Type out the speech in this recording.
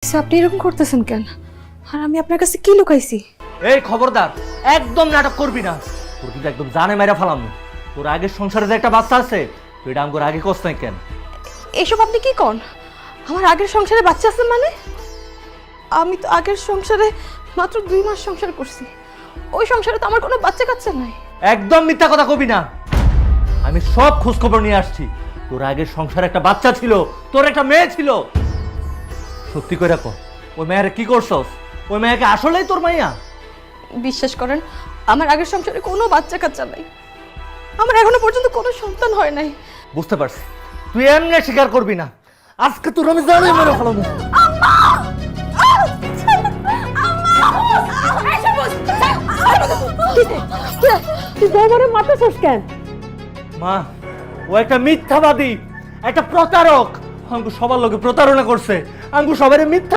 হয়েছে? আপনি এরকম করতেছেন কেন? আর আমি আপনার কাছে কি লুকাইছি? এই খবরদার, একদম নাটক করবি না। তোর কিন্তু একদম জানে মেরা ফালাম। তোর আগের সংসারে যে একটা বাচ্চা আছে, তুই এটা আমগোর আগে কষ্ট নাই কেন? এসব আপনি কি কন? আমার আগের সংসারে বাচ্চা আছে মানে? আমি তো আগের সংসারে মাত্র 2 মাস সংসার করছি। ওই সংসারে তো আমার কোনো বাচ্চা কাচ্চা নাই। একদম মিথ্যা কথা কবি না। আমি সব খোঁজ খবর নিয়ে আসছি। তোর আগের সংসারে একটা বাচ্চা ছিল, তোর একটা মেয়ে ছিল। সত্যি করে রাখো, ওই মেয়েরা কি করছস? ওই মেয়েকে আসলেই তোর মাইয়া? বিশ্বাস করেন, আমার আগের সংসারে কোনো বাচ্চা কাচ্চা নাই। আমার এখনো পর্যন্ত কোনো সন্তান হয় নাই। বুঝতে পারছি, তুই এমনি স্বীকার করবি না। আজকে তোর আমি জানি মেরে ফেলাবো। তুই বৌমারে মারতেছস কেন? মা, ও একটা মিথ্যাবাদী, একটা প্রতারক। আঙ্গু সবার লোকে প্রতারণা করছে, আঙ্গু সবারে মিথ্যা